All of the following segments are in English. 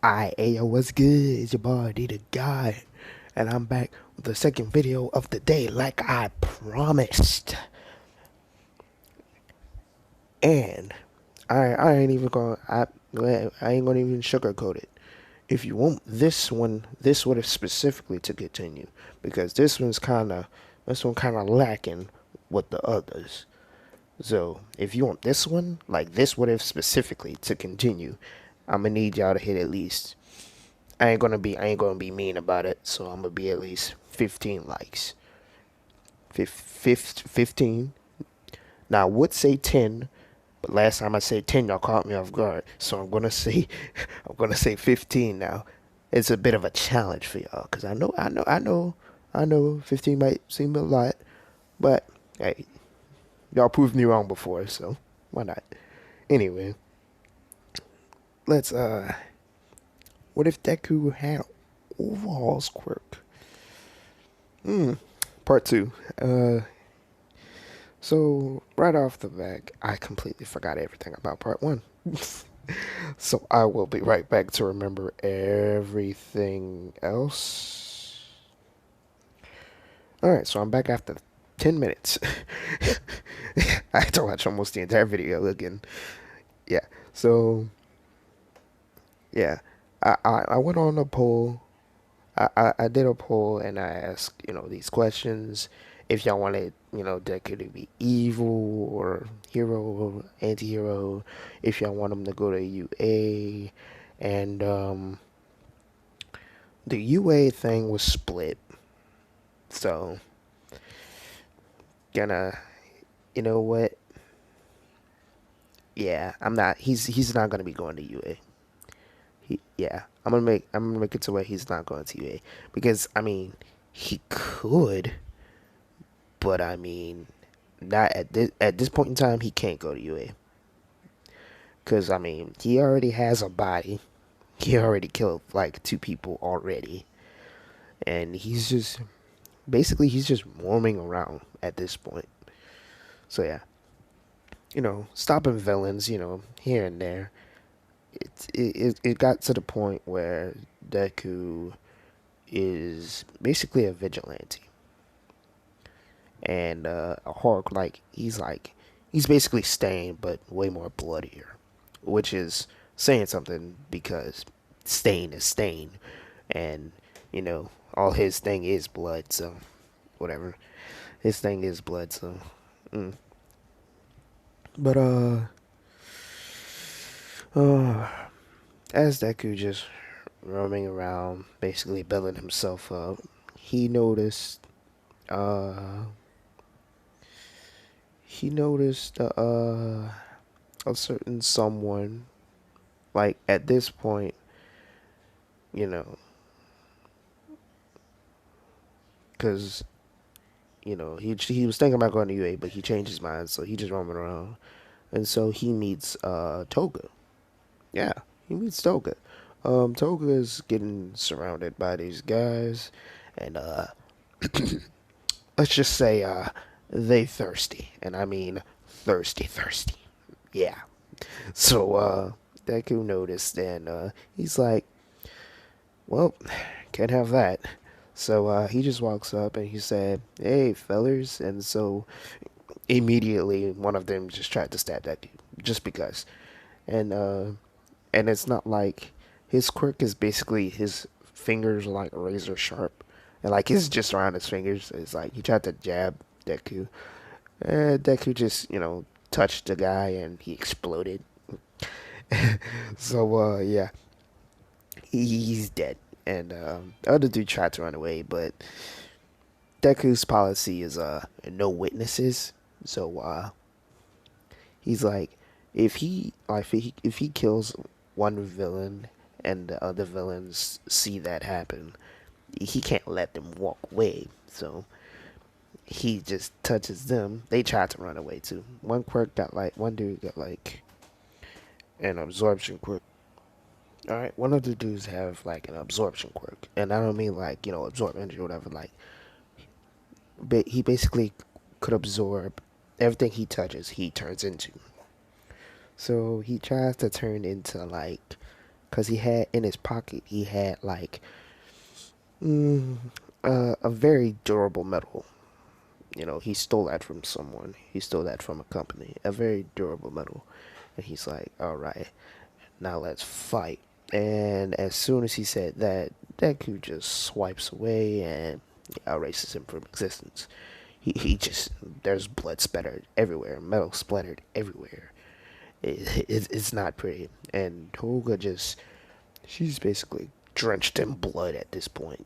Ayo, what's good? It's your boy, D the Guy, and I'm back with the second video of the day, like I promised. And I ain't even gonna, I ain't gonna even sugarcoat it. If you want this one is specifically to continue, because this one kind of lacking with the others. So if you want this one, like this what if specifically to continue, I'm gonna need y'all to hit at least. I ain't gonna be mean about it. So I'm gonna be at least 15 likes. 15. Now I would say 10, but last time I said 10, y'all caught me off guard. So I'm gonna say I'm gonna say 15 now. It's a bit of a challenge for y'all because I know 15 might seem a lot, but hey, y'all proved me wrong before, so why not? Anyway, let's what if Deku had Overhaul's quirk? Part two. So right off the back, I completely forgot everything about part one. So I will be right back to remember everything else. Alright, so I'm back after 10 minutes. I had to watch almost the entire video again. Yeah, so, yeah. I went on a poll. I did a poll and I asked, these questions. If y'all wanted, Deku to be evil or hero or anti-hero. If y'all want him to go to UA. And the UA thing was split. So, gonna, you know what? Yeah, he's not gonna be going to UA. Yeah, I'm gonna make it to where he's not going to UA because I mean he could, but I mean not at this point in time he can't go to UA because I mean he already has a body. He already killed like two people already, and he's just roaming around at this point. So yeah, stopping villains, here and there. It got to the point where Deku is basically a vigilante and a horror he's basically Stain but way more bloodier, which is saying something because Stain is Stain, and all his thing is blood, so whatever. His thing is blood, so mm. But uh as Deku just roaming around basically building himself up, he noticed uh he noticed a certain someone, like at this point, you know, because he was thinking about going to UA, but he changed his mind, so he just roaming around, and so he meets Toga. Yeah, he meets Toga. Toga is getting surrounded by these guys, and let's just say they thirsty, and I mean thirsty. Yeah. So Deku noticed, and he's like, "Well, can't have that." So he just walks up and he said, "Hey, fellers," and so immediately one of them just tried to stab Deku, just because, and and it's not like his quirk is basically his fingers are like razor sharp, and like it's just around his fingers. It's like he tried to jab Deku, and Deku just touched the guy and he exploded. So yeah, he's dead. And the other dude tried to run away, but Deku's policy is no witnesses. So he's like, if he kills one villain and the other villains see that happen, he can't let them walk away. So he just touches them. They try to run away too. One dude got like an absorption quirk. All right, one of the dudes have like an absorption quirk, and I don't mean like absorb energy or whatever. Like, he basically could absorb everything he touches. He turns into. So he tries to turn into like because he had in his pocket he had like mm, a very durable metal. You know, he stole that from someone. He stole that from a company. A very durable metal, and he's like, "All right, now let's fight." And as soon as he said that, Deku just swipes away and erases him from existence. He just there's blood splattered everywhere, metal splattered everywhere. It's not pretty, and Toga just she's basically drenched in blood at this point.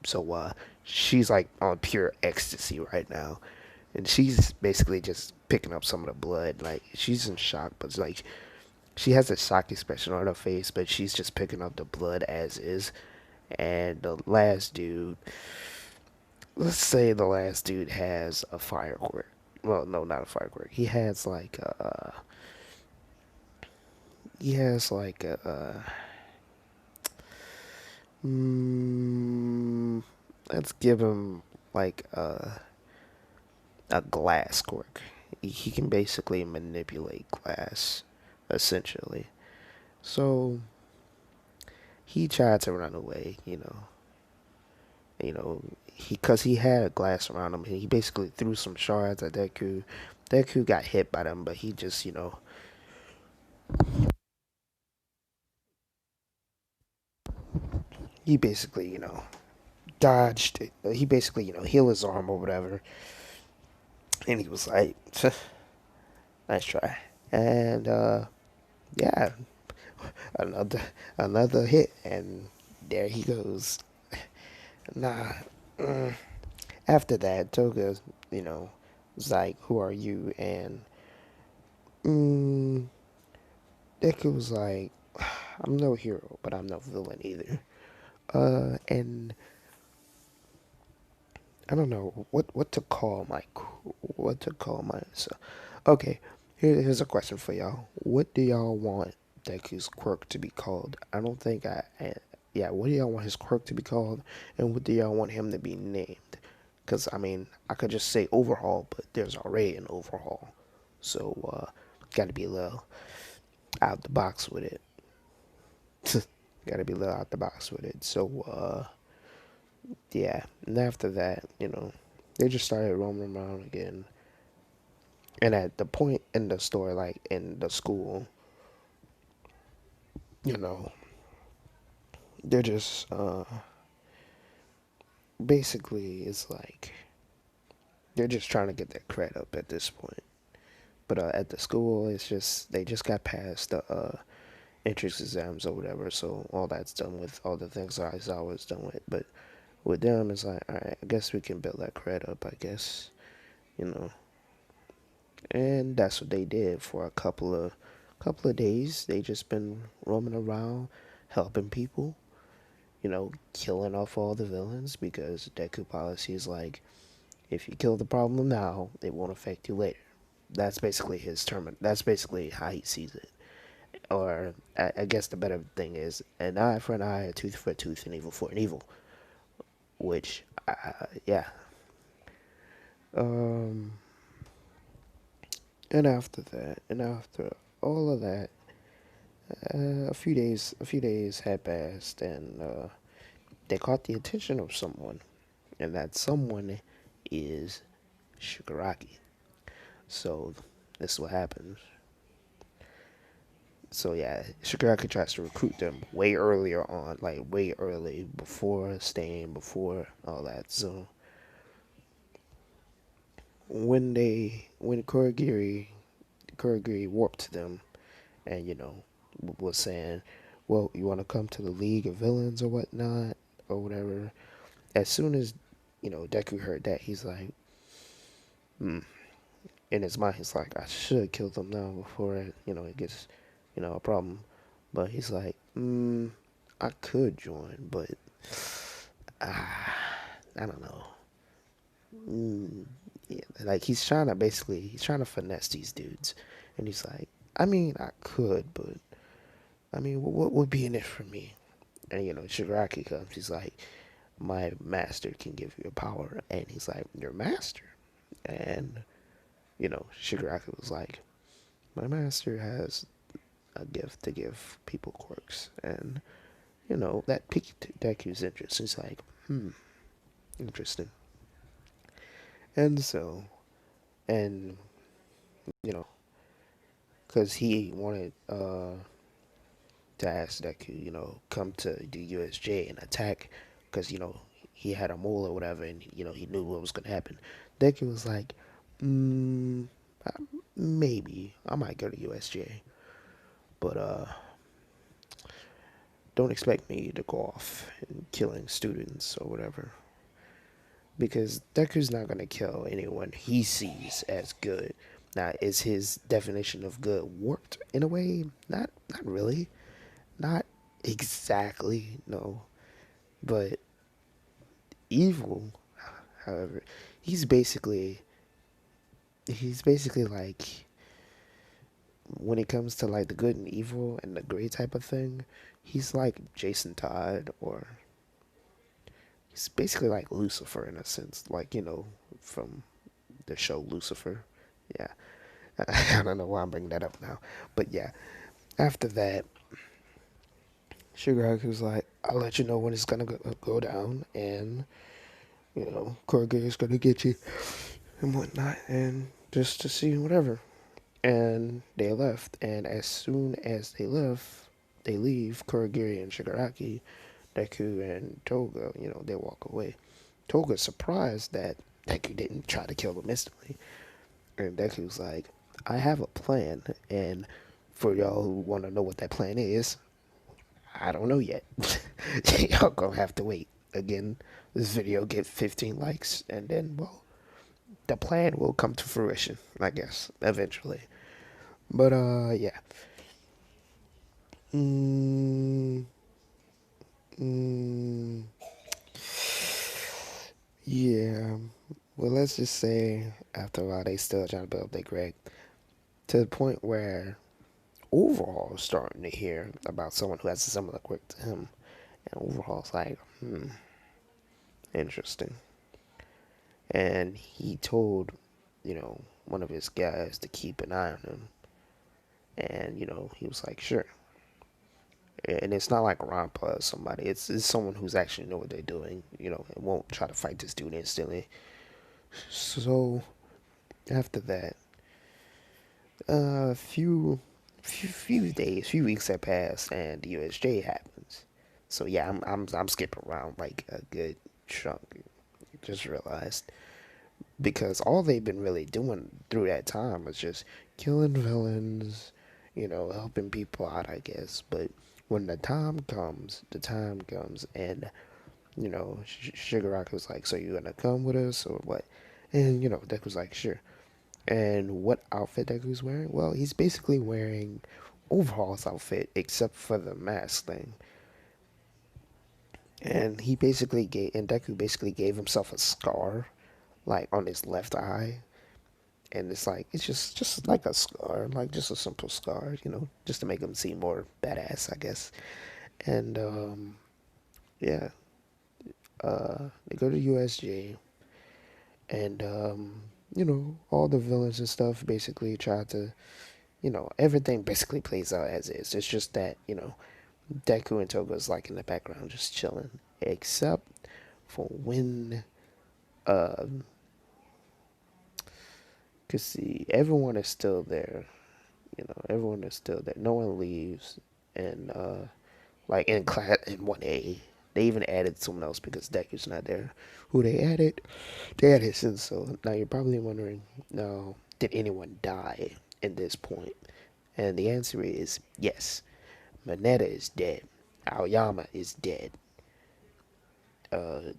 So she's like on pure ecstasy right now, and she's basically just picking up some of the blood. Like she's in shock, but it's like she has a shock expression on her face, but she's just picking up the blood as is. And the last dude, let's say the last dude has a firework. Well, no, not a firework. He has like a mm, let's give him like a glass quirk. He can basically manipulate glass, essentially. So he tried to run away, he because he had a glass around him. He basically threw some shards at Deku. Deku got hit by them, but he just he basically dodged it. He basically healed his arm or whatever, and he was like, "Nice try." And yeah, another another hit, and there he goes. Nah. mm. After that, Toga, you know, was like, "Who are you?" And mm, Deku was like, "I'm no hero, but I'm no villain either." And I don't know what to call myself. Okay, here's a question for y'all. What do y'all want Deku's quirk to be called? I don't think yeah. What do y'all want his quirk to be called, and what do y'all want him to be named? Because I mean, I could just say Overhaul, but there's already an Overhaul, so got to be a little out the box with it. Got to be a little out the box with it. So yeah, and after that, they just started roaming around again. And at the point in the story, like in the school, you know, they're just basically it's like they're just trying to get their cred up at this point. But at the school, it's just they just got past the entrance exams or whatever, so all that's done with. All the things I was always done with. But with them, it's like, all right, I guess we can build that cred up. I guess you know, and that's what they did for a couple of days. They just been roaming around, helping people, killing off all the villains because Deku policy is like, if you kill the problem now, it won't affect you later. That's basically his term. That's basically how he sees it. Or I guess the better thing is an eye for an eye, a tooth for a tooth, an evil for an evil. Which, yeah. Um, and after all of that, a few days had passed, and they caught the attention of someone, and that someone is Shigaraki. So this is what happens. So yeah, Shigaraki tries to recruit them way earlier on, like way early before staying, before all that. So when Kurogiri warped them, and was saying, "Well, you want to come to the League of Villains or whatnot or whatever." As soon as Deku heard that, he's like, hmm. In his mind, he's like, "I should kill them now before it gets a problem." But he's like, I could join, but I don't know. Yeah, like he's trying to finesse these dudes, and he's like, I mean, I could, but I mean, what would be in it for me? And Shigaraki comes. He's like, my master can give you a power, and he's like, your master, and Shigaraki was like, my master has a gift to give people quirks, and that piqued Deku's interest. He's like, interesting. And so, and you know, because he wanted to ask Deku, come to the USJ and attack, because he had a mole or whatever, and he knew what was gonna happen. Deku was like, mm, maybe I might go to USJ, but don't expect me to go off and killing students or whatever, because Deku's not gonna kill anyone he sees as good. Now, is his definition of good warped in a way? Not really. Not exactly, no. But evil, however, he's basically like, when it comes to like the good and evil and the gray type of thing, he's like Jason Todd, or he's basically like Lucifer in a sense, like from the show Lucifer. Yeah, I don't know why I'm bringing that up now, but yeah. After that, Shigaraki was like, "I'll let you know when it's gonna go down, and Korige is gonna get you and whatnot, and just to see whatever." And they left, and as soon as they leave, Kurogiri and Shigaraki, Deku and Toga, they walk away. Toga's surprised that Deku didn't try to kill them instantly. And Deku's like, I have a plan, and for y'all who want to know what that plan is, I don't know yet. Y'all gonna have to wait. Again, this video get 15 likes, and then, well, the plan will come to fruition, I guess, eventually. But, yeah. Mm, mm, yeah. Well, let's just say after a while they still trying to build up their Greg, to the point where Overhaul is starting to hear about someone who has a similar quirk to him, and Overhaul's like, interesting. And he told, one of his guys to keep an eye on him, and he was like, sure. And it's not like Rampa or somebody. It's someone who's actually know what they're doing. And won't try to fight this dude instantly. So after that, few weeks have passed, and the USJ happens. So yeah, I'm skipping around like a good chunk. Just realized, because all they've been really doing through that time was just killing villains, helping people out, I guess. But when the time comes, and Shigaraki was like, "So you gonna come with us or what?" And Deku's like, "Sure." And what outfit Deku's wearing? Well, he's basically wearing Overhaul's outfit, except for the mask thing. And Deku basically gave himself a scar, like on his left eye, and it's like it's just like a scar, like just a simple scar, just to make him seem more badass, I guess. And yeah, they go to USJ, and all the villains and stuff basically try to, everything basically plays out as is. It's just that Deku and Toga's like in the background just chilling, except for when uh, cause see, everyone is still there. Everyone is still there. No one leaves, and like in class in 1A, they even added someone else because Deku's not there. Who they added? They added Senso. Now you're probably wondering, no, did anyone die in this point? And the answer is yes. Mineta is dead. Aoyama is dead. Uh,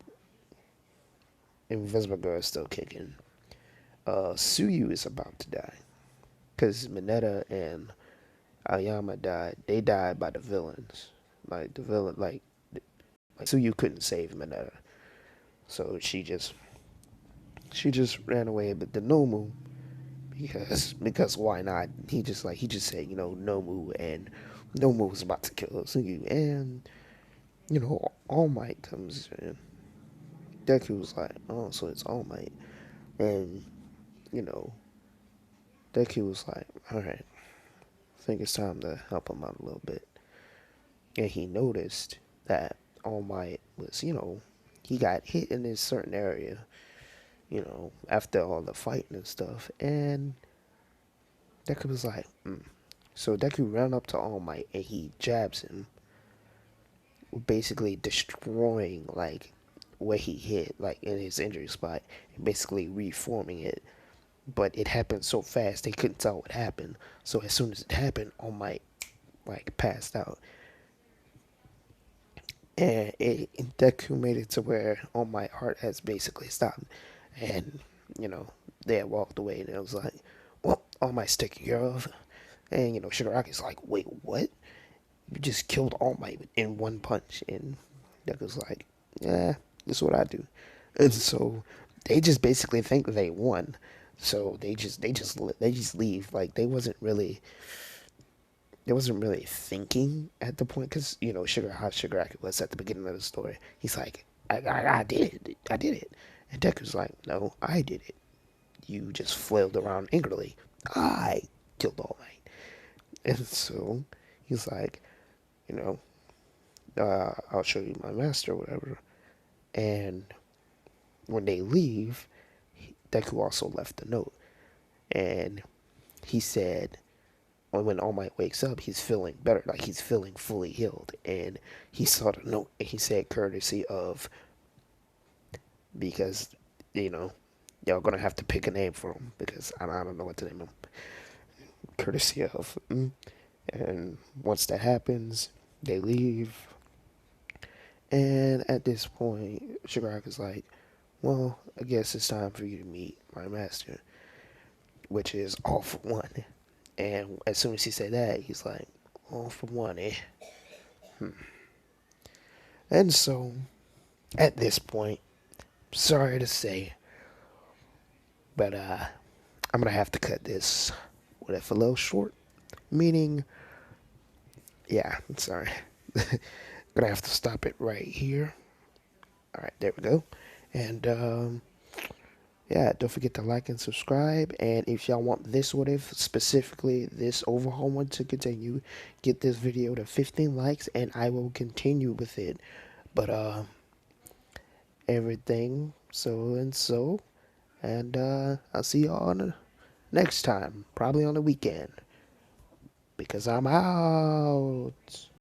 Invisible Girl is still kicking. Suyu is about to die because Mineta and Aoyama died. They died by the villains. Like the villain, like Suyu couldn't save Mineta, so she just ran away. But the Nomu, because why not? He just said Nomu, and Nomu was about to kill Suyu, and All Might comes in. Deku was like, oh, so it's All Might, and you know Deku was like, all right, think it's time to help him out a little bit. And he noticed that All Might was, he got hit in this certain area, after all the fighting and stuff. And Deku was like, hmm. So Deku ran up to All Might and he jabs him, basically destroying like where he hit, like in his injury spot, and basically reforming it. But it happened so fast they couldn't tell what happened. So as soon as it happened, All Might like passed out, and Deku made it to where All Might heart has basically stopped, and you know they had walked away, and it was like, well, All Might's taken care of, and Shigaraki's like, wait, what? You just killed All Might in one punch, and Deku's like, yeah, this is what I do, and so they just basically think they won. So they just leave. Like they wasn't really thinking at the point, because how Shigaraki was at the beginning of the story. He's like, I did it, I did it, and Deku's like, no, I did it. You just flailed around angrily. I killed All Might, and so he's like, you know, I'll show you my master, or whatever. And when they leave, Deku also left a note, and he said, when All Might wakes up, he's feeling better, like he's feeling fully healed. And he saw the note and he said, courtesy of, because, you know, y'all gonna have to pick a name for him, because I don't know what to name him. Courtesy of. And once that happens, they leave. And at this point, Shigaraka's like, well, I guess it's time for you to meet my master, which is All for One. And as soon as he said that, he's like, All for One, eh? And so, at this point, sorry to say, but I'm gonna have to cut this with a little short. Meaning, yeah, I'm sorry. Gonna have to stop it right here. All right, there we go. And yeah, don't forget to like and subscribe. And if y'all want this what if, specifically this overhaul one, to continue, get this video to 15 likes, and I will continue with it. But everything so and so. And I'll see y'all on the next time, probably on the weekend, because I'm out.